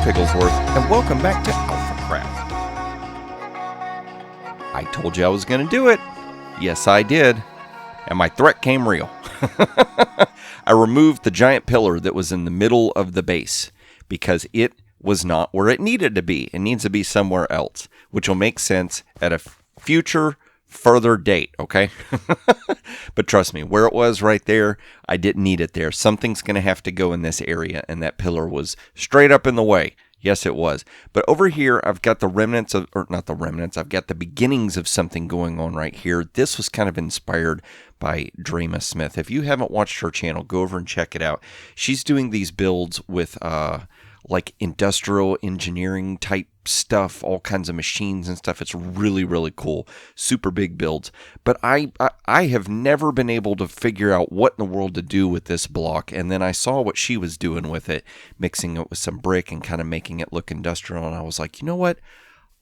Pigglesworth, and welcome back to AlphaCraft. I told you I was going to do it. Yes, I did. And my threat came real. I removed the giant pillar that was in the middle of the base because it was not where it needed to be. It needs to be somewhere else, which will make sense at a future further date, okay? But trust me, where it was right there, I didn't need it there. Something's going to have to go in this area, and that pillar was straight up in the way. Yes, it was. But over here, I've got the remnants of, or not the remnants, I've got the beginnings of something going on right here. This was kind of inspired by Drema Smith. If you haven't watched her channel, go over and check it out. She's doing these builds with like industrial engineering type stuff, all kinds of machines and stuff. It's really, really cool. Super big builds. But I have never been able to figure out what in the world to do with this block. And then I saw what she was doing with it, mixing it with some brick and kind of making it look industrial. And I was like, you know what?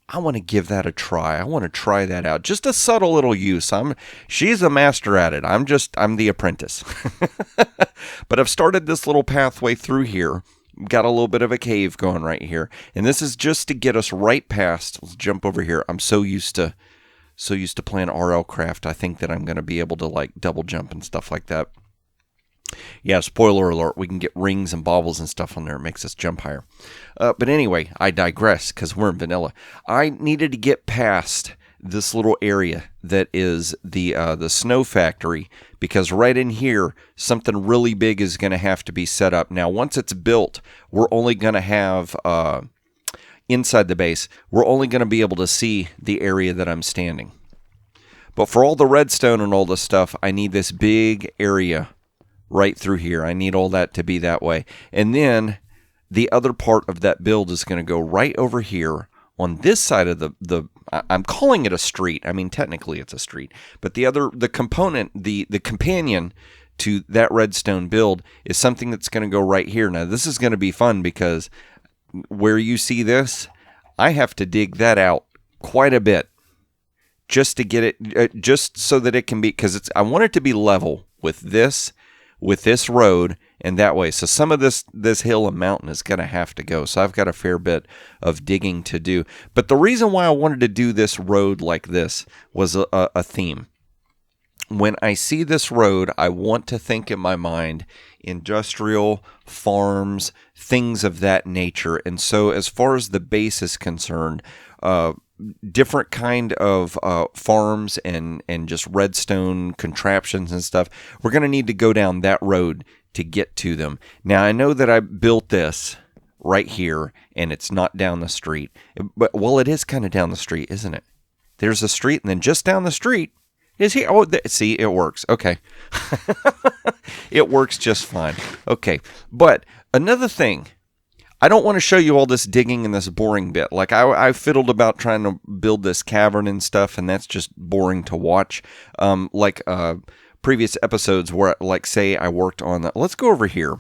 I want to give that a try. I want to try that out. Just a subtle little use. She's a master at it. I'm the apprentice. But I've started this little pathway through here. Got a little bit of a cave going right here. And this is just to get us right past. Let's jump over here. I'm so used to playing RLCraft. I think that I'm going to be able to like double jump and stuff like that. Yeah, spoiler alert, we can get rings and baubles and stuff on there. It makes us jump higher. But anyway, I digress because we're in vanilla. I needed to get past this little area that is the snow factory, because right in here, something really big is going to have to be set up. Now, once it's built, we're only going to have, inside the base, we're only going to be able to see the area that I'm standing. But for all the redstone and all the stuff, I need this big area right through here. I need all that to be that way. And then the other part of that build is going to go right over here on this side of the I'm calling it a street. I mean, technically it's a street. But the component, the companion to that redstone build is something that's going to go right here. Now, this is going to be fun because where you see this, I have to dig that out quite a bit just to get it, just so that it can be, because I want it to be level with this road and that way. So some of this hill and mountain is going to have to go. So I've got a fair bit of digging to do. But the reason why I wanted to do this road like this was a theme. When I see this road, I want to think in my mind industrial farms, things of that nature. And so as far as the base is concerned, different kind of farms and just redstone contraptions and stuff, we're going to need to go down that road to get to them. Now, I know that I built this right here, and it's not down the street. But, well, it is kind of down the street, isn't it? There's a street, and then just down the street is here. Oh, see, it works. Okay. It works just fine. Okay. But another thing, I don't want to show you all this digging and this boring bit. Like, I fiddled about trying to build this cavern and stuff, and that's just boring to watch. Previous episodes where, like, say I worked on that. Let's go over here,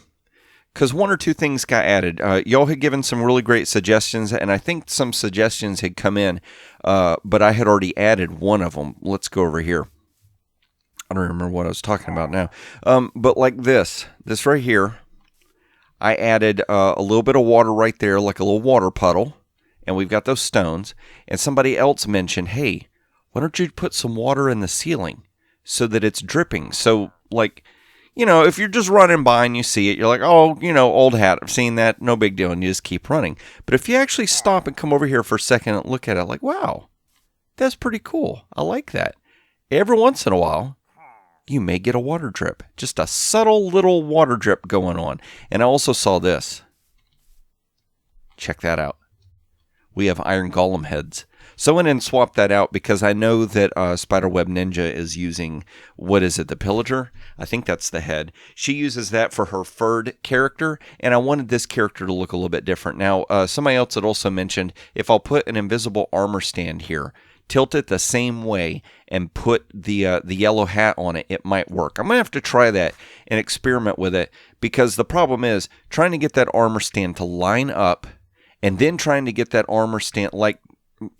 because one or two things got added. Y'all had given some really great suggestions, and I think some suggestions had come in, but I had already added one of them. Let's go over here. I don't remember what I was talking about now. But like this right here, I added a little bit of water right there, like a little water puddle, and we've got those stones. And somebody else mentioned, hey, why don't you put some water in the ceiling so that it's dripping? So, like, you know, if you're just running by and you see it, you're like, oh, you know, old hat, I've seen that, no big deal, and you just keep running. But if you actually stop and come over here for a second and look at it, like, wow, that's pretty cool. I like that. Every once in a while, you may get a water drip. Just a subtle little water drip going on. And I also saw this. Check that out. We have iron golem heads. So I went and swapped that out because I know that Spiderweb Ninja is using, what is it, the Pillager? I think that's the head. She uses that for her furred character, and I wanted this character to look a little bit different. Now, somebody else had also mentioned, if I'll put an invisible armor stand here, tilt it the same way, and put the yellow hat on it, it might work. I'm going to have to try that and experiment with it, because the problem is trying to get that armor stand to line up, and then trying to get that armor stand, like,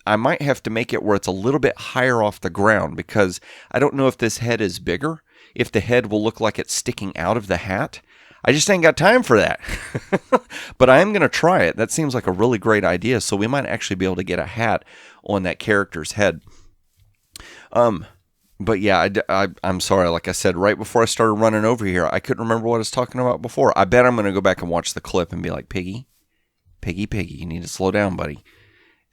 I might have to make it where it's a little bit higher off the ground, because I don't know if this head is bigger, if the head will look like it's sticking out of the hat. I just ain't got time for that. But I am going to try it. That seems like a really great idea. So we might actually be able to get a hat on that character's head. But yeah, I'm sorry. Like I said, right before I started running over here, I couldn't remember what I was talking about before. I bet I'm going to go back and watch the clip and be like, Piggy, you need to slow down, buddy.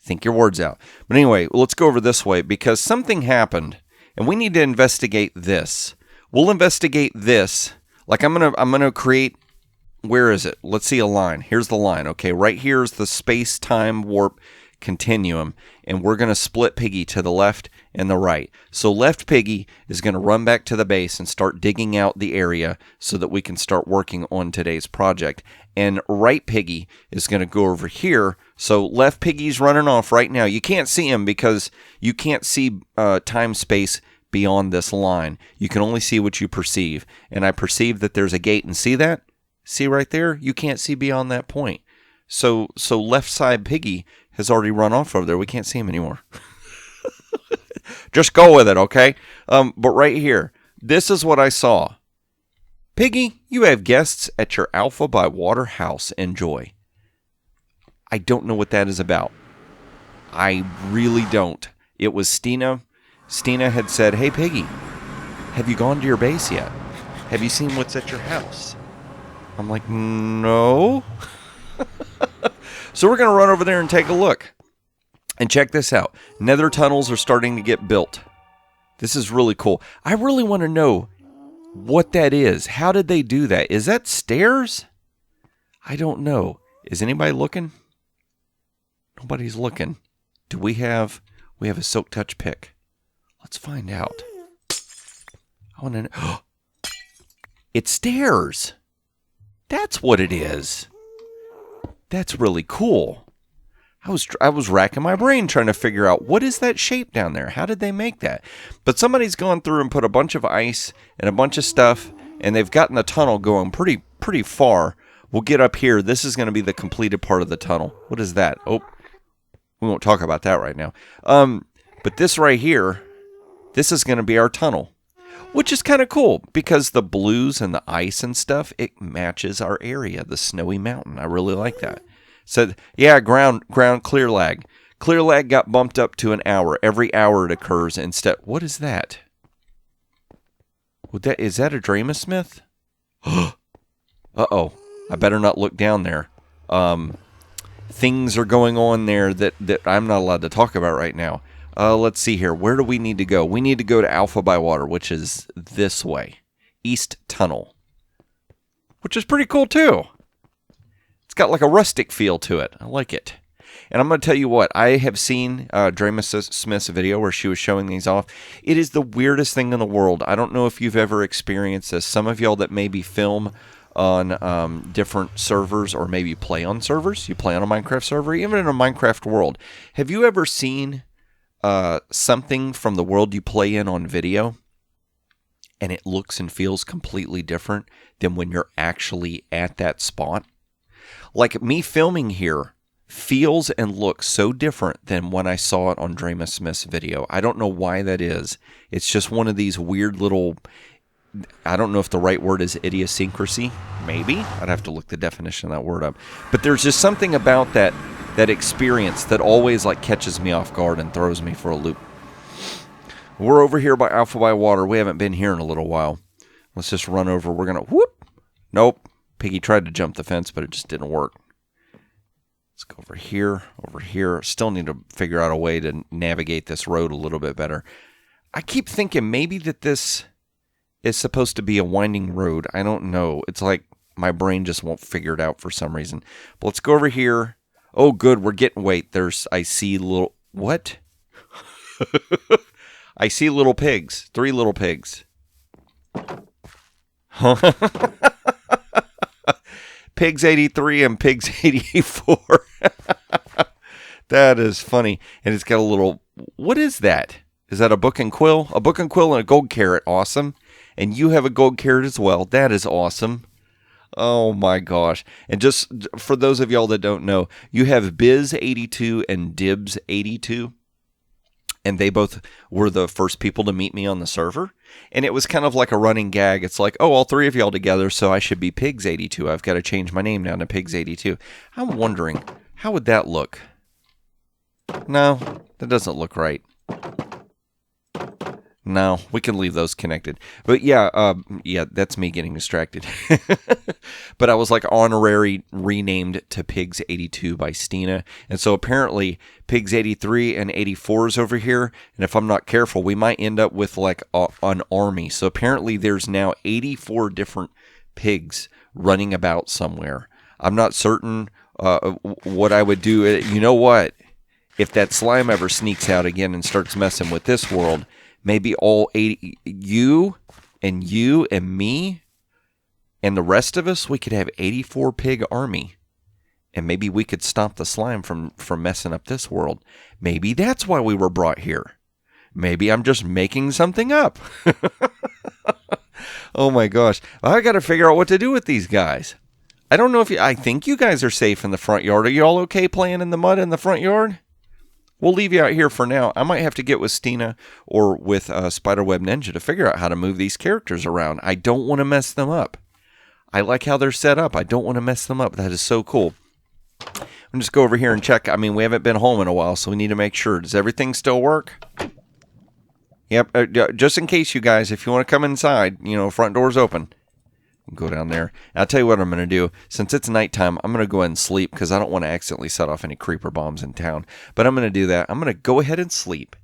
Think your words out. But anyway, let's go over this way because something happened and we need to investigate this. We'll investigate this. Like I'm gonna create, where is it? Let's see a line. Here's the line. Okay, right here is the space-time warp continuum, and we're going to split Piggy to the left and the right. So left Piggy is going to run back to the base and start digging out the area so that we can start working on today's project. And right Piggy is going to go over here. So left Piggy's running off right now. You can't see him because you can't see time-space beyond this line. You can only see what you perceive. And I perceive that there's a gate, and see that? See right there? You can't see beyond that point. So left side Piggy has already run off over there. We can't see him anymore. Just go with it, okay? But right here, this is what I saw. Piggy, you have guests at your Alpha by Water house. Enjoy. I don't know what that is about. I really don't. It was Stina. Stina had said, hey, Piggy, have you gone to your base yet? Have you seen what's at your house? I'm like, no. So we're going to run over there and take a look. And check this out. Nether tunnels are starting to get built. This is really cool. I really want to know what that is. How did they do that? Is that stairs? I don't know. Is anybody looking? Nobody's looking. Do we have a silk touch pick? Let's find out. I want to know. It's stairs. That's what it is. That's really cool. I was racking my brain trying to figure out what is that shape down there? How did they make that? But somebody's gone through and put a bunch of ice and a bunch of stuff, and they've gotten the tunnel going pretty far. We'll get up here. This is going to be the completed part of the tunnel. What is that? Oh, we won't talk about that right now. But this right here, this is going to be our tunnel, which is kind of cool because the blues and the ice and stuff, it matches our area, the snowy mountain. I really like that. So, yeah, ground clear lag. Clear lag got bumped up to an hour. Every hour it occurs instead. What is that? Is that a Dramasmith? Uh-oh. I better not look down there. Things are going on there that I'm not allowed to talk about right now. Let's see here. Where do we need to go? We need to go to Alpha by Water, which is this way. East Tunnel. Which is pretty cool, too. It's got like a rustic feel to it. I like it. And I'm going to tell you what. I have seen Drama Smith's video where she was showing these off. It is the weirdest thing in the world. I don't know if you've ever experienced this. Some of y'all that maybe film on different servers or maybe play on servers. You play on a Minecraft server, even in a Minecraft world. Have you ever seen something from the world you play in on video and it looks and feels completely different than when you're actually at that spot? Like me filming here feels and looks so different than when I saw it on Drama Smith's video. I don't know why that is. It's just one of these weird little, I don't know if the right word is idiosyncrasy. Maybe. I'd have to look the definition of that word up. But there's just something about that experience that always like catches me off guard and throws me for a loop. We're over here by Alpha by Water. We haven't been here in a little while. Let's just run over. We're going to whoop. Nope. Piggy tried to jump the fence, but it just didn't work. Let's go over here. Still need to figure out a way to navigate this road a little bit better. I keep thinking maybe that this is supposed to be a winding road. I don't know. It's like my brain just won't figure it out for some reason. But let's go over here. Oh, good. We're getting, wait, I see little, what? I see little pigs. 3 little pigs. Pigs 83 and Pigs 84. That is funny. And it's got a little, what is that? Is that a book and quill? A book and quill and a gold carrot. Awesome. And you have a gold carrot as well. That is awesome. Oh my gosh. And just for those of y'all that don't know, you have Biz 82 and Dibs 82. And they both were the first people to meet me on the server. And it was kind of like a running gag. It's like, oh, all three of y'all together, so I should be Pigs82. I've got to change my name down to Pigs82. I'm wondering, how would that look? No, that doesn't look right. No, we can leave those connected. But yeah, that's me getting distracted. But I was like honorary renamed to Pigs82 by Stina. And so apparently Pigs83 and 84 is over here. And if I'm not careful, we might end up with like an army. So apparently there's now 84 different pigs running about somewhere. I'm not certain what I would do. You know what? If that slime ever sneaks out again and starts messing with this world, maybe all 80, you and me and the rest of us, we could have 84 pig army. And maybe we could stop the slime from messing up this world. Maybe that's why we were brought here. Maybe I'm just making something up. Oh my gosh. I got to figure out what to do with these guys. I don't know if I think you guys are safe in the front yard. Are you all okay playing in the mud in the front yard? We'll leave you out here for now. I might have to get with Stina or with Spiderweb Ninja to figure out how to move these characters around. I don't want to mess them up. I like how they're set up. I don't want to mess them up. That is so cool. I'm just go over here and check. I mean, we haven't been home in a while, so we need to make sure. Does everything still work? Yep. Just in case, you guys, if you want to come inside, front door's open. Go down there. And I'll tell you what I'm going to do. Since it's nighttime, I'm going to go ahead and sleep because I don't want to accidentally set off any creeper bombs in town. But I'm going to do that. I'm going to go ahead and sleep.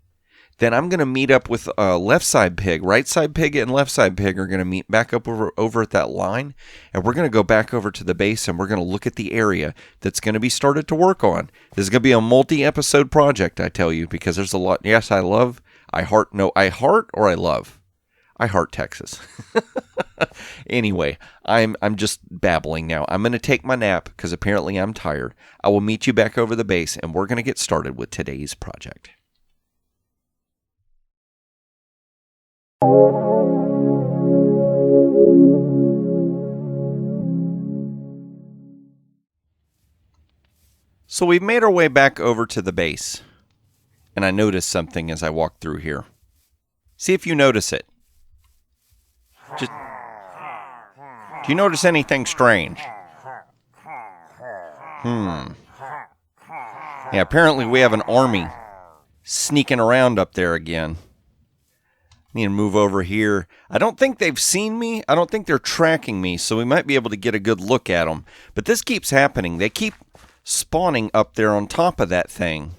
Then I'm going to meet up with left side pig. Right side pig and left side pig are going to meet back up over at that line. And we're going to go back over to the base and we're going to look at the area that's going to be started to work on. This is going to be a multi-episode project, I tell you, because there's a lot. Yes, I heart Texas. Anyway, I'm just babbling now. I'm going to take my nap because apparently I'm tired. I will meet you back over the base and we're going to get started with today's project. So we've made our way back over to the base. And I noticed something as I walked through here. See if you notice it. Do you notice anything strange? Yeah, apparently we have an army sneaking around up there again. Need to move over here. I don't think they've seen me. I don't think they're tracking me, so we might be able to get a good look at them. But this keeps happening. They keep spawning up there on top of that thing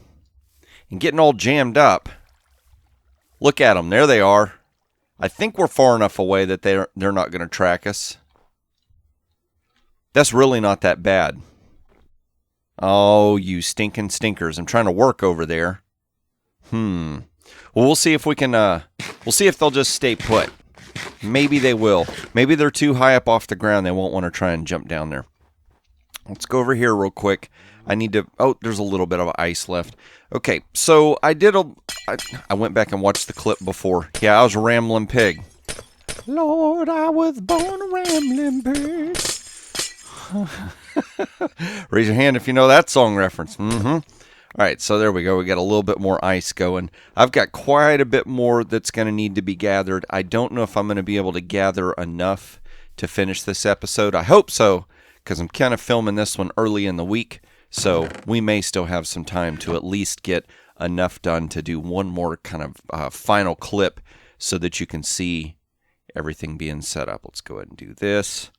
and getting all jammed up. Look at them. There they are. I think we're far enough away that they're not going to track us. That's really not that bad. Oh, you stinking stinkers. I'm trying to work over there. Well, we'll see if we can, we'll see if they'll just stay put. Maybe they will. Maybe they're too high up off the ground. They won't want to try and jump down there. Let's go over here real quick. I need to, oh, there's a little bit of ice left. Okay, so I went back and watched the clip before. Yeah, I was a rambling pig. Lord, I was born a rambling pig. Raise your hand if you know that song reference. All right, so there we go. We got a little bit more ice going. I've got quite a bit more that's going to need to be gathered. I don't know if I'm going to be able to gather enough to finish this episode. I hope so, because I'm kind of filming this one early in the week. So we may still have some time to at least get enough done to do one more kind of final clip so that you can see everything being set up. Let's go ahead and do this.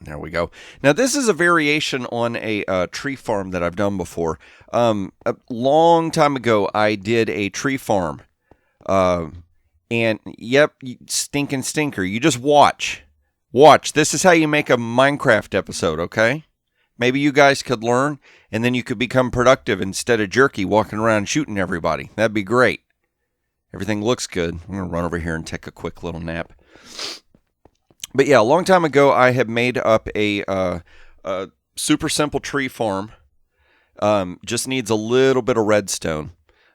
There we go. Now, this is a variation on a tree farm that I've done before. A long time ago, I did a tree farm. And, yep, stinking stinker. You just watch. Watch. This is how you make a Minecraft episode, okay? Maybe you guys could learn, and then you could become productive instead of jerky walking around shooting everybody. That'd be great. Everything looks good. I'm going to run over here and take a quick little nap. But yeah, a long time ago, I had made up a super simple tree farm. Just needs a little bit of redstone.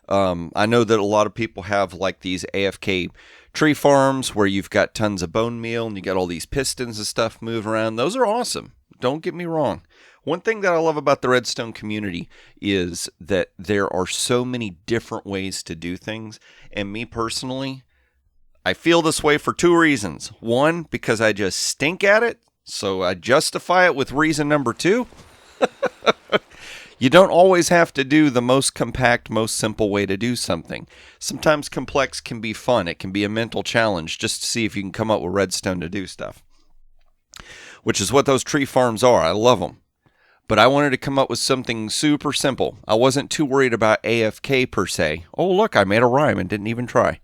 I know that a lot of people have like these AFK tree farms where you've got tons of bone meal and you got all these pistons and stuff moving around. Those are awesome. Don't get me wrong. One thing that I love about the redstone community is that there are so many different ways to do things. And me personally, I feel this way for two reasons. One, because I just stink at it, so I justify it with reason number two. You don't always have to do the most compact, most simple way to do something. Sometimes complex can be fun. It can be a mental challenge just to see if you can come up with redstone to do stuff. Which is what those tree farms are. I love them. But I wanted to come up with something super simple. I wasn't too worried about AFK per se. Oh, look, I made a rhyme and didn't even try.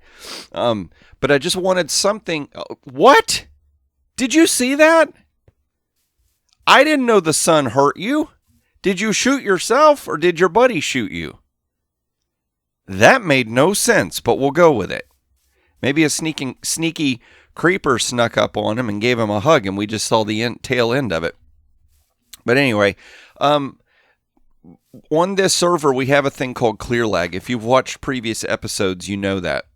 But I just wanted something... What? Did you see that? I didn't know the sun hurt you. Did you shoot yourself or did your buddy shoot you? That made no sense, but we'll go with it. Maybe a sneaky creeper snuck up on him and gave him a hug and we just saw the tail end of it. But anyway, on this server we have a thing called clear lag. If you've watched previous episodes, you know that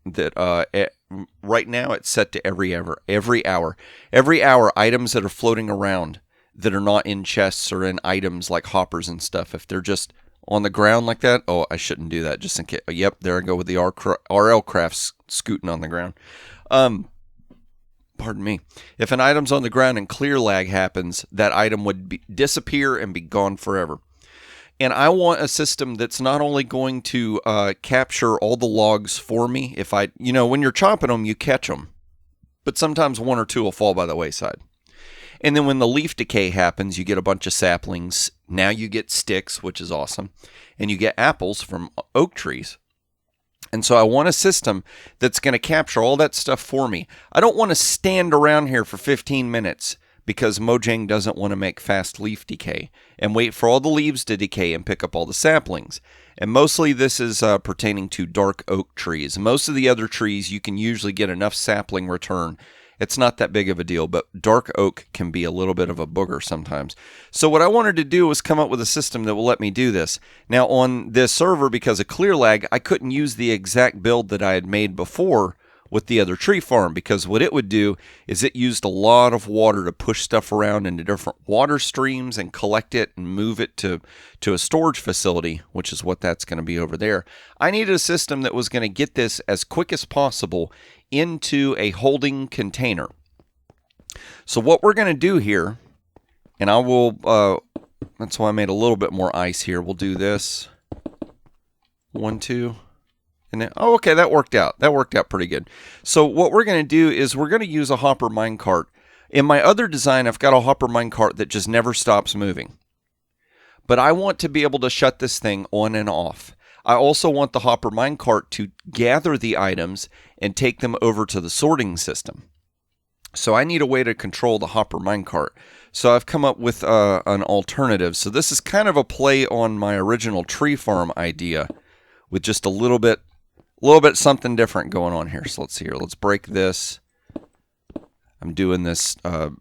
right now it's set to every hour. Every hour, items that are floating around that are not in chests or in items like hoppers and stuff, if they're just on the ground like that, oh, I shouldn't do that just in case. Yep, there I go with the RL-Craft scooting on the ground. Pardon me. If an item's on the ground and clear lag happens, that item would disappear and be gone forever. And I want a system that's not only going to capture all the logs for me. If when you're chopping them, you catch them. But sometimes one or two will fall by the wayside. And then when the leaf decay happens, you get a bunch of saplings. Now you get sticks, which is awesome. And you get apples from oak trees. And so I want a system that's going to capture all that stuff for me. I don't want to stand around here for 15 minutes because Mojang doesn't want to make fast leaf decay and wait for all the leaves to decay and pick up all the saplings. And mostly this is pertaining to dark oak trees. Most of the other trees, you can usually get enough sapling return. It's not that big of a deal, but dark oak can be a little bit of a booger sometimes. So what I wanted to do was come up with a system that will let me do this. Now on this server, because of clear lag, I couldn't use the exact build that I had made before with the other tree farm, because what it would do is it used a lot of water to push stuff around into different water streams and collect it and move it to a storage facility, which is what that's going to be over there. I needed a system that was going to get this as quick as possible into a holding container. So what we're going to do here, and I will, that's why I made a little bit more ice here. We'll do this. 1, 2, and then, oh, okay, that worked out. That worked out pretty good. So what we're going to do is we're going to use a hopper minecart. In my other design, I've got a hopper minecart that just never stops moving. But I want to be able to shut this thing on and off. I also want the hopper minecart to gather the items and take them over to the sorting system. So I need a way to control the hopper minecart. So I've come up with an alternative. So this is kind of a play on my original tree farm idea with just a little bit something different going on here. So let's see here. Let's break this. I'm doing this. I'm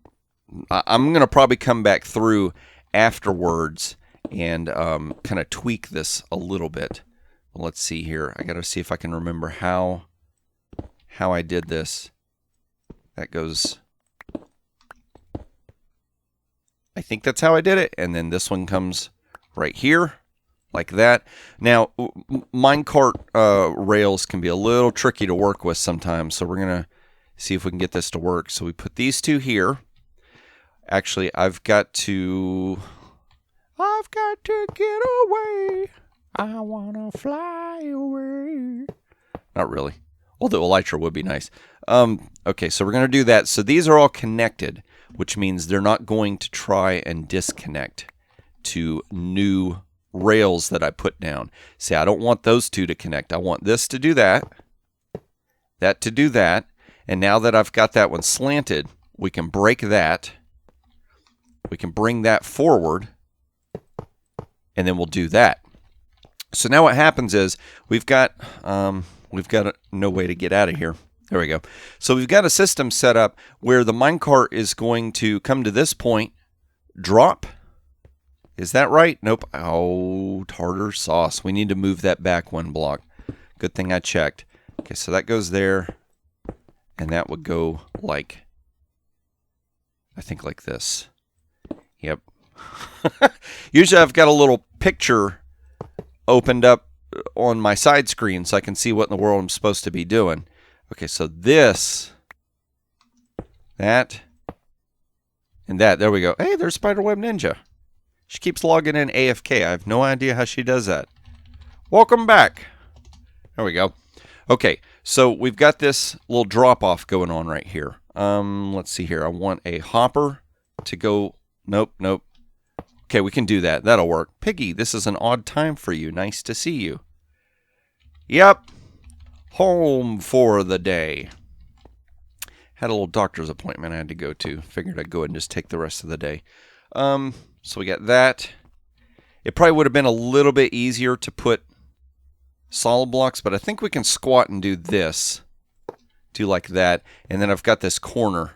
going to probably come back through afterwards and kind of tweak this a little bit. Let's see here. I got to see if I can remember how I did this. That goes... I think that's how I did it. And then this one comes right here, like that. Now, minecart rails can be a little tricky to work with sometimes. So we're going to see if we can get this to work. So we put these two here. Actually, I've got to get away. I wanna fly away. Not really. Although elytra would be nice. Okay, so we're going to do that. So these are all connected, which means they're not going to try and disconnect to new rails that I put down. See, I don't want those two to connect. I want this to do that, that to do that. And now that I've got that one slanted, we can break that. We can bring that forward, and then we'll do that. So now what happens is we've got no way to get out of here. There we go. So we've got a system set up where the minecart is going to come to this point, drop. Is that right? Nope. Oh, tartar sauce. We need to move that back one block. Good thing I checked. Okay, so that goes there, and that would go like, I think like this. Yep. Usually I've got a little picture opened up on my side screen so I can see what in the world I'm supposed to be doing. Okay, so this, that, and that. There we go. Hey, there's Spiderweb Ninja. She keeps logging in AFK. I have no idea how she does that. Welcome back. There we go. Okay, so we've got this little drop-off going on right here. Let's see here. I want a hopper to go... Nope. Okay, we can do that. That'll work. Piggy, this is an odd time for you. Nice to see you. Yep. Home for the day. Had a little doctor's appointment I had to go to. Figured I'd go ahead and just take the rest of the day. So we got that. It probably would have been a little bit easier to put solid blocks, but I think we can squat and do this. Do like that. And then I've got this corner.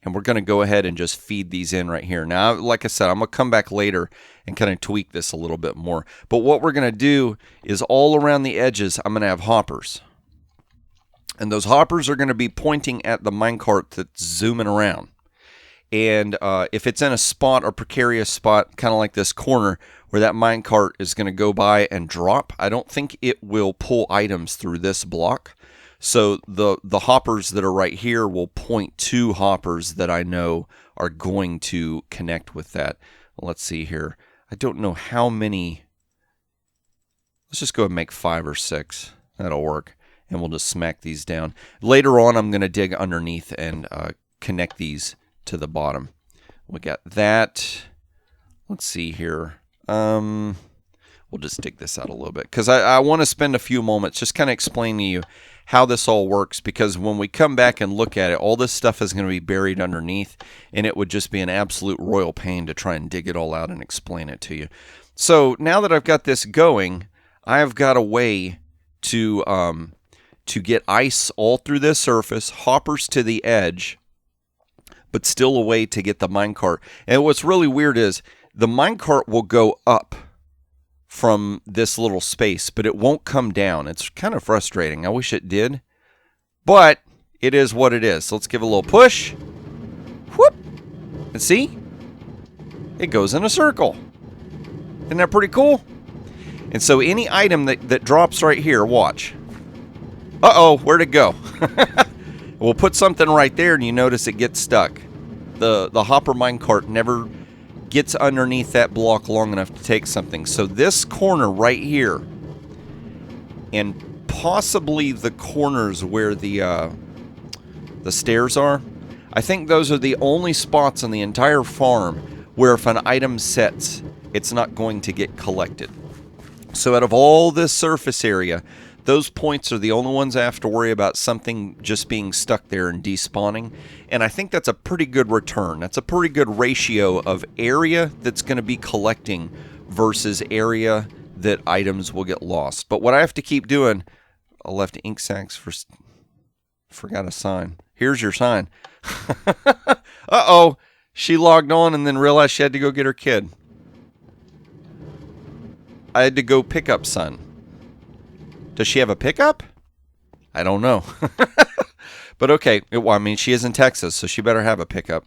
And we're going to go ahead and just feed these in right here. Now, like I said, I'm going to come back later and kind of tweak this a little bit more. But what we're going to do is all around the edges, I'm going to have hoppers. And those hoppers are going to be pointing at the minecart that's zooming around. And if it's in a spot, a precarious spot, kind of like this corner, where that minecart is going to go by and drop, I don't think it will pull items through this block. So the hoppers that are right here will point to hoppers that I know are going to connect with that. Let's see here. I don't know how many. Let's just go ahead and make 5 or 6. That'll work. And we'll just smack these down. Later on, I'm going to dig underneath and connect these to the bottom. We got that. Let's see here. We'll just dig this out a little bit because I want to spend a few moments just kind of explaining to you how this all works, because when we come back and look at it, all this stuff is going to be buried underneath, and it would just be an absolute royal pain to try and dig it all out and explain it to you. So now that I've got this going, I've got a way to get ice all through this surface, hoppers to the edge, but still a way to get the minecart. And what's really weird is the minecart will go up from this little space, but it won't come down. It's kind of frustrating. I wish it did, but it is what it is. So let's give it a little push. Whoop! And see? It goes in a circle. Isn't that pretty cool? And so any item that drops right here, watch. Uh-oh, where'd it go? We'll put something right there and you notice it gets stuck. The hopper minecart never gets underneath that block long enough to take something. So this corner right here, and possibly the corners where the stairs are, I think those are the only spots on the entire farm where if an item sets, it's not going to get collected. So out of all this surface area, those points are the only ones I have to worry about something just being stuck there and despawning. And I think that's a pretty good return. That's a pretty good ratio of area that's going to be collecting versus area that items will get lost. But what I have to keep doing, I left ink sacks for... Forgot a sign. Here's your sign. Uh-oh. She logged on and then realized she had to go get her kid. I had to go pick up son. Does she have a pickup? I don't know. But okay. Well, I mean, she is in Texas, so she better have a pickup.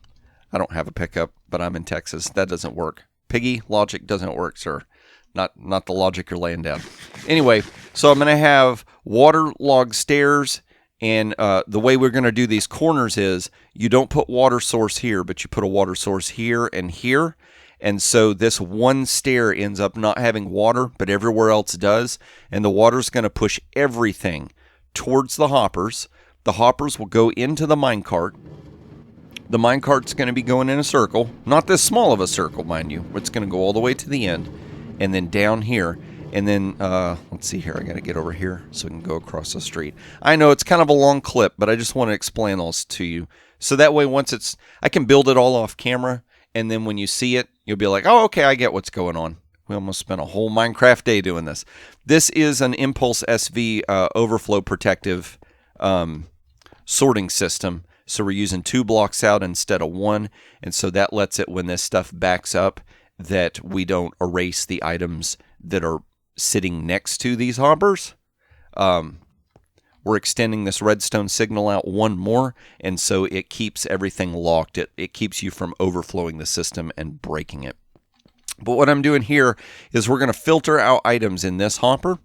I don't have a pickup, but I'm in Texas. That doesn't work. Piggy, logic doesn't work, sir. Not the logic you're laying down. Anyway, so I'm going to have waterlogged stairs, and the way we're going to do these corners is you don't put water source here, but you put a water source here and here. And so this one stair ends up not having water, but everywhere else does. And the water's going to push everything towards the hoppers. The hoppers will go into the minecart. The minecart's going to be going in a circle. Not this small of a circle, mind you. It's going to go all the way to the end. And then down here. And then, let's see here. I got to get over here so we can go across the street. I know it's kind of a long clip, but I just want to explain all this to you. So that way, once it's... I can build it all off camera. And then when you see it, you'll be like, oh, okay, I get what's going on. We almost spent a whole Minecraft day doing this. This is an Impulse SV overflow protective sorting system. So we're using 2 blocks out instead of 1. And so that lets it, when this stuff backs up, that we don't erase the items that are sitting next to these hoppers. We're extending this redstone signal out 1 more, and so it keeps everything locked. It keeps you from overflowing the system and breaking it. But what I'm doing here is we're going to filter out items in this hopper.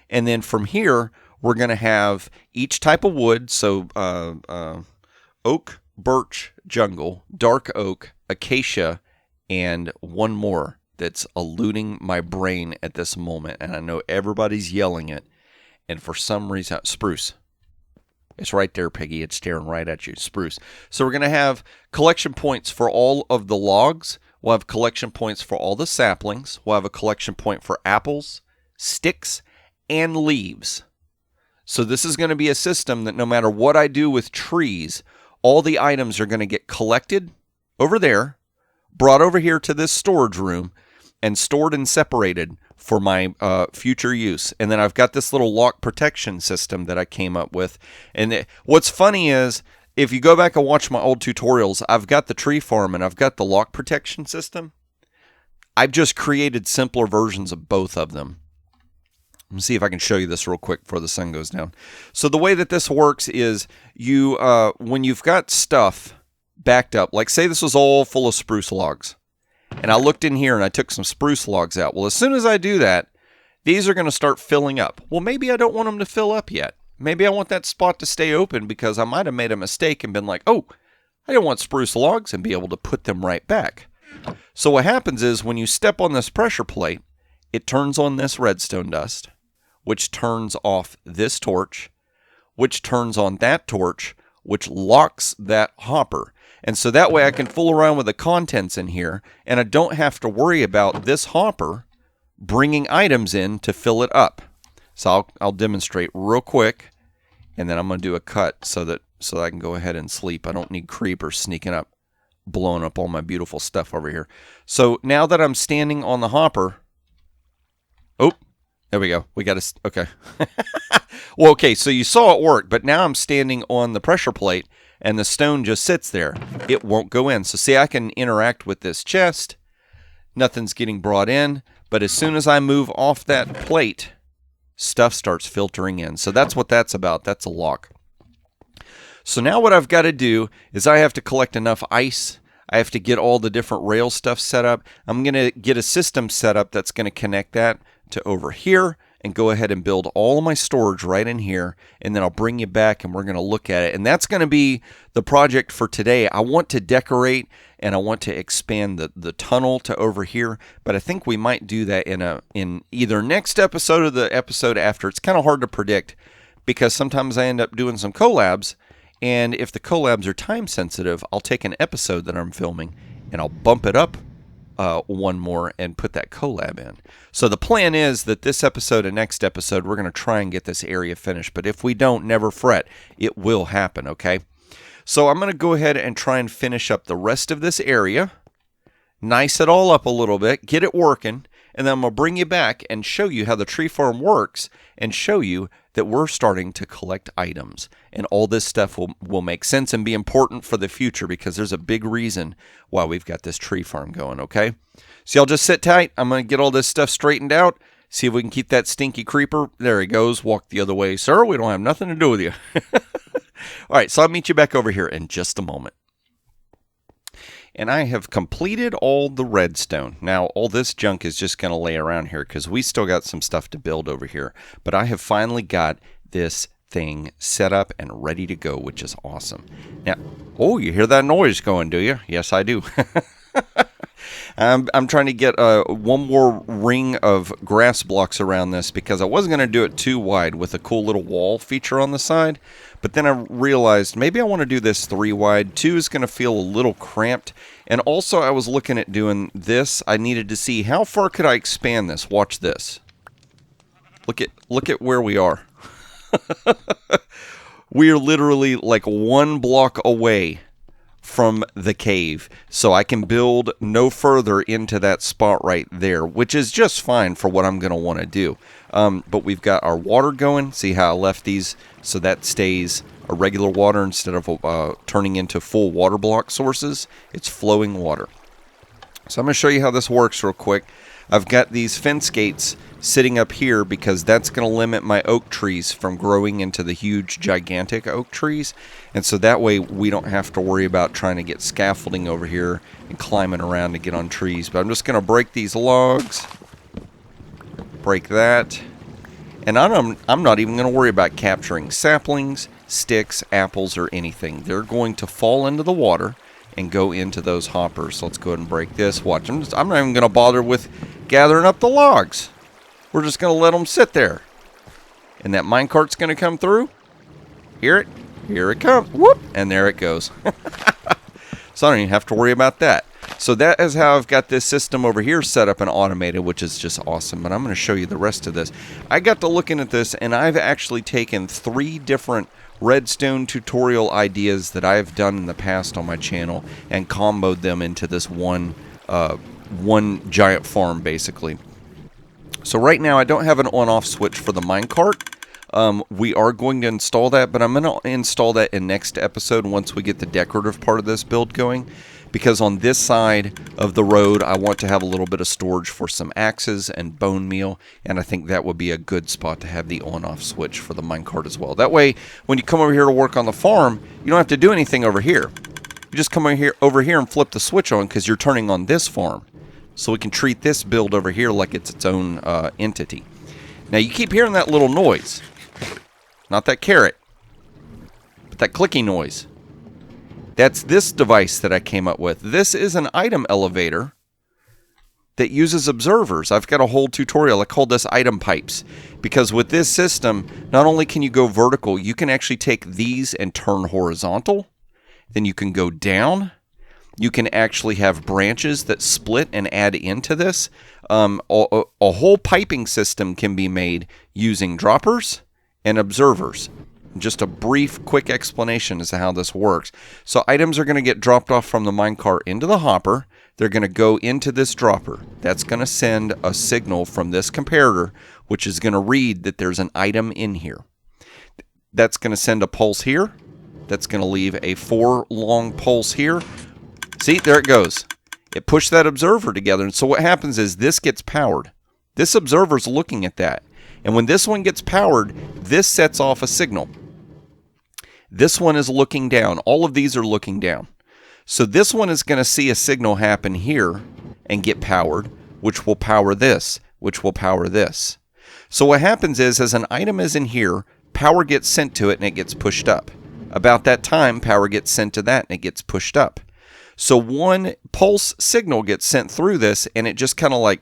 And then from here, we're going to have each type of wood. So oak, birch, jungle, dark oak, acacia, and one more that's eluding my brain at this moment. And I know everybody's yelling it. And for some reason, spruce. It's right there, Piggy. It's staring right at you. Spruce. So we're going to have collection points for all of the logs. We'll have collection points for all the saplings. We'll have a collection point for apples, sticks, and leaves. So this is going to be a system that no matter what I do with trees, all the items are going to get collected over there, brought over here to this storage room, and stored and separated for my future use. And then I've got this little lock protection system that I came up with. And what's funny is, if you go back and watch my old tutorials, I've got the tree farm and I've got the lock protection system. I've just created simpler versions of both of them. Let me see if I can show you this real quick before the sun goes down. So the way that this works is you, when you've got stuff backed up, like say this was all full of spruce logs, and I looked in here and I took some spruce logs out. Well, as soon as I do that, these are going to start filling up. Well, maybe I don't want them to fill up yet. Maybe I want that spot to stay open because I might have made a mistake and been like, oh, I don't want spruce logs, and be able to put them right back. So what happens is when you step on this pressure plate, it turns on this redstone dust, which turns off this torch, which turns on that torch, which locks that hopper. And so that way I can fool around with the contents in here, and I don't have to worry about this hopper bringing items in to fill it up. So I'll demonstrate real quick, and then I'm going to do a cut so that I can go ahead and sleep. I don't need creepers sneaking up, blowing up all my beautiful stuff over here. So now that I'm standing on the hopper, oh, there we go. We got to, okay. Well, okay, so you saw it work, but now I'm standing on the pressure plate, and the stone just sits there. It won't go in. So see, I can interact with this chest. Nothing's getting brought in, but as soon as I move off that plate, stuff starts filtering in. So that's what that's about. That's a lock. So now what I've got to do is I have to collect enough ice. I have to get all the different rail stuff set up. I'm going to get a system set up that's going to connect that to over here and go ahead and build all of my storage right in here. And then I'll bring you back and we're going to look at it. And that's going to be the project for today. I want to decorate and I want to expand the tunnel to over here, but I think we might do that in either next episode or the episode after. It's kind of hard to predict because sometimes I end up doing some collabs, and if the collabs are time sensitive, I'll take an episode that I'm filming and I'll bump it up one more and put that collab in. So the plan is that this episode and next episode, we're going to try and get this area finished, but if we don't, never fret. It will happen, okay? So I'm going to go ahead and try and finish up the rest of this area, nice it all up a little bit, get it working, and then I'm going to bring you back and show you how the tree farm works and show you that we're starting to collect items. And all this stuff will make sense and be important for the future because there's a big reason why we've got this tree farm going, okay? So y'all just sit tight. I'm going to get all this stuff straightened out, see if we can keep that stinky creeper. There he goes. Walk the other way, sir. We don't have nothing to do with you. All right, so I'll meet you back over here in just a moment. And I have completed all the redstone. Now, all this junk is just going to lay around here because we still got some stuff to build over here. But I have finally got this thing set up and ready to go, which is awesome. Now, oh, you hear that noise going, do you? Yes, I do. I'm trying to get one more ring of grass blocks around this because I wasn't going to do it too wide with a cool little wall feature on the side. But then I realized maybe I want to do this 3 wide. 2 is going to feel a little cramped. And also I was looking at doing this. I needed to see how far could I expand this. Watch this. Look at where we are. We are literally like 1 block away from the cave, so I can build no further into that spot right there, which is just fine for what I'm going to want to do. But we've got our water going. See how I left these so that stays a regular water instead of turning into full water block sources. It's flowing water. So I'm going to show you how this works real quick. I've got these fence gates sitting up here because that's going to limit my oak trees from growing into the huge, gigantic oak trees. And so that way we don't have to worry about trying to get scaffolding over here and climbing around to get on trees. But I'm just going to break these logs. Break that. And I'm not even going to worry about capturing saplings, sticks, apples, or anything. They're going to fall into the water and go into those hoppers. So let's go ahead and break this. Watch. I'm not even going to bother with gathering up the logs. We're just going to let them sit there. And that minecart's going to come through. Hear it? Here it comes. Whoop! And there it goes. So I don't even have to worry about that. So that is how I've got this system over here set up and automated, which is just awesome. But I'm going to show you the rest of this. I got to looking at this, and I've actually taken 3 different redstone tutorial ideas that I've done in the past on my channel and comboed them into this one giant farm, basically. So right now I don't have an on-off switch for the minecart. We are going to install that, but I'm going to install that in next episode once we get the decorative part of this build going. Because on this side of the road, I want to have a little bit of storage for some axes and bone meal, and I think that would be a good spot to have the on-off switch for the minecart as well. That way, when you come over here to work on the farm, you don't have to do anything over here. You just come over here and flip the switch on because you're turning on this farm. So we can treat this build over here like it's its own entity. Now, you keep hearing that little noise. Not that carrot, but that clicky noise. That's this device that I came up with. This is an item elevator that uses observers. I've got a whole tutorial. I called this item pipes because with this system, not only can you go vertical, you can actually take these and turn horizontal. Then you can go down. You can actually have branches that split and add into this. A whole piping system can be made using droppers and observers. Just a brief, quick explanation as to how this works. So items are going to get dropped off from the minecart into the hopper. They're going to go into this dropper. That's going to send a signal from this comparator, which is going to read that there's an item in here. That's going to send a pulse here. That's going to leave a 4-long pulse here. See, there it goes. It pushed that observer together. And so what happens is this gets powered. This observer's looking at that. And when this one gets powered, this sets off a signal. This one is looking down. All of these are looking down. So this one is going to see a signal happen here and get powered, which will power this, which will power this. So what happens is, as an item is in here, power gets sent to it and it gets pushed up. About that time, power gets sent to that and it gets pushed up. So one pulse signal gets sent through this and it just kind of like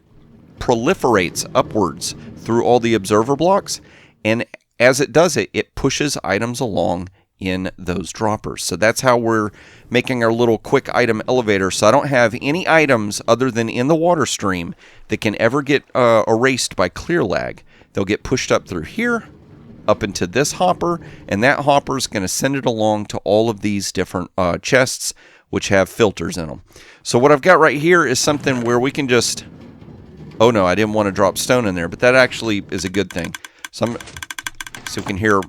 proliferates upwards through all the observer blocks. And as it does it, it pushes items along in those droppers. So that's how we're making our little quick item elevator. So I don't have any items other than in the water stream that can ever get erased by clear lag. They'll get pushed up through here, up into this hopper, and that hopper is going to send it along to all of these different chests, which have filters in them. So what I've got right here is something where we can just... Oh no, I didn't want to drop stone in there, but that actually is a good thing. So we can hear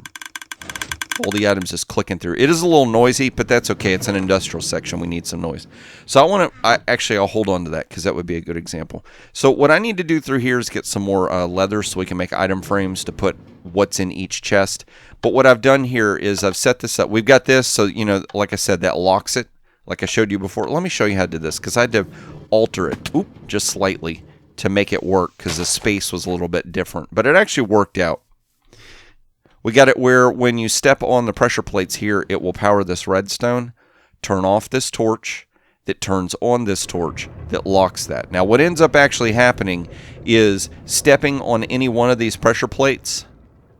all the items just clicking through. It is a little noisy, but that's okay. It's an industrial section. We need some noise. So I'll hold on to that because that would be a good example. So what I need to do through here is get some more leather so we can make item frames to put what's in each chest. But what I've done here is I've set this up. We've got this, so, you know, like I said, that locks it, like I showed you before. Let me show you how to do this because I had to alter it just slightly to make it work because the space was a little bit different. But it actually worked out. We got it where when you step on the pressure plates here, it will power this redstone, turn off this torch, that turns on this torch, that locks that. Now what ends up actually happening is stepping on any one of these pressure plates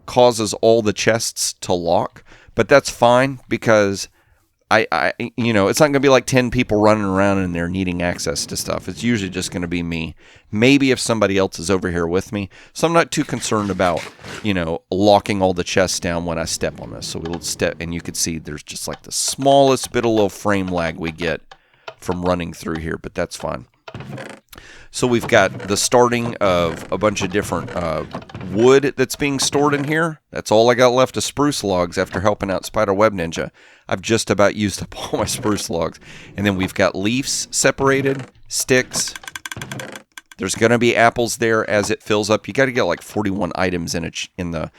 causes all the chests to lock, but that's fine because you know, it's not going to be like 10 people running around in there needing access to stuff. It's usually just going to be me. Maybe if somebody else is over here with me. So I'm not too concerned about, you know, locking all the chests down when I step on this. So we'll step, and you can see there's just like the smallest bit of little frame lag we get from running through here, but that's fine. So we've got the starting of a bunch of different wood that's being stored in here. That's all I got left of spruce logs after helping out Spiderweb Ninja. I've just about used up all my spruce logs. And then we've got leaves separated, sticks, There's going to be apples there as it fills up. You got to get like 41 items in the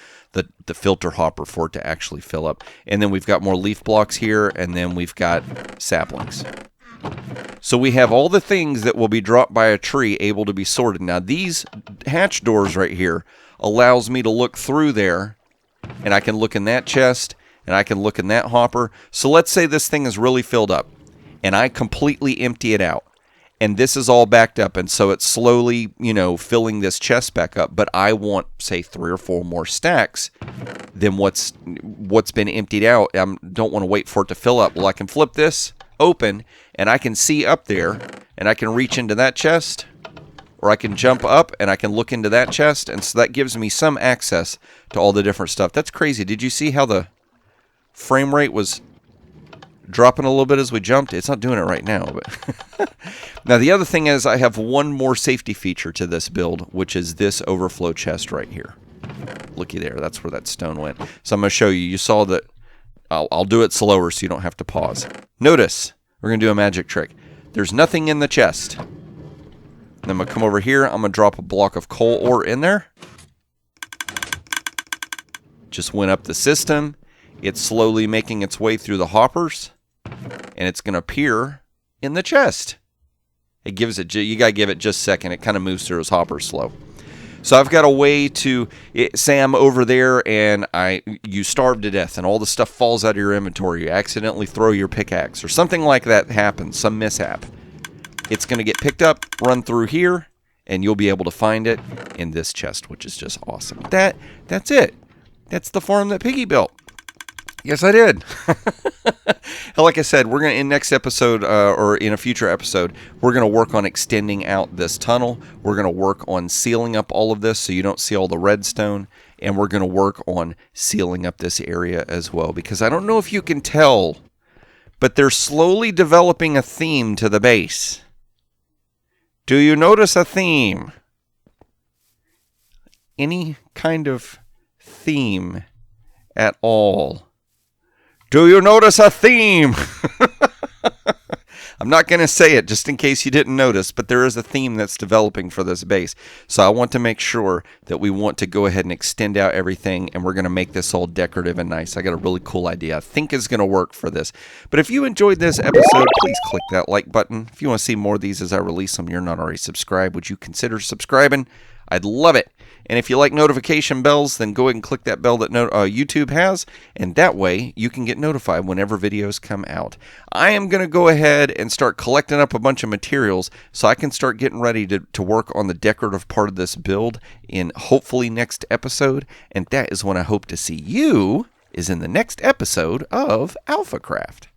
filter hopper for it to actually fill up. And then we've got more leaf blocks here, and then we've got saplings. So we have all the things that will be dropped by a tree able to be sorted. Now these hatch doors right here allows me to look through there, and I can look in that chest, and I can look in that hopper. So let's say this thing is really filled up, and I completely empty it out. And this is all backed up, and so it's slowly, filling this chest back up. But I want, say, 3 or 4 more stacks than what's been emptied out. I don't want to wait for it to fill up. Well, I can flip this open, and I can see up there, and I can reach into that chest, or I can jump up, and I can look into that chest, and so that gives me some access to all the different stuff. That's crazy. Did you see how the frame rate was dropping a little bit as we jumped? It's not doing it right now, but now the other thing is I have one more safety feature to this build, which is this overflow chest right here. Looky there, that's where that stone went. So I'm going to show you. You saw that. I'll do it slower so you don't have to pause. Notice, we're going to do a magic trick. There's nothing in the chest. Then I'm going to come over here. I'm going to drop a block of coal ore in there. Just went up the system. It's slowly making its way through the hoppers, and it's going to appear in the chest. It gives it, you got to give it just a second. It kind of moves through those hoppers slow. So I've got a way to, say I'm over there and you starve to death and all the stuff falls out of your inventory. You accidentally throw your pickaxe or something like that happens, some mishap. It's going to get picked up, run through here, and you'll be able to find it in this chest, which is just awesome. That's it. That's the farm that Piggy built. Yes, I did. Like I said, we're going to, in next episode, or in a future episode, we're going to work on extending out this tunnel. We're going to work on sealing up all of this so you don't see all the redstone. And we're going to work on sealing up this area as well. Because I don't know if you can tell, but they're slowly developing a theme to the base. Do you notice a theme? Any kind of theme at all? Do you notice a theme? I'm not going to say it just in case you didn't notice, but there is a theme that's developing for this base. So I want to make sure that we want to go ahead and extend out everything, and we're going to make this all decorative and nice. I got a really cool idea I think is going to work for this. But if you enjoyed this episode, please click that like button. If you want to see more of these as I release them, you're not already subscribed, would you consider subscribing? I'd love it. And if you like notification bells, then go ahead and click that bell that YouTube has, and that way you can get notified whenever videos come out. I am going to go ahead and start collecting up a bunch of materials so I can start getting ready to work on the decorative part of this build in hopefully next episode, and that is when I hope to see you is in the next episode of AlphaCraft.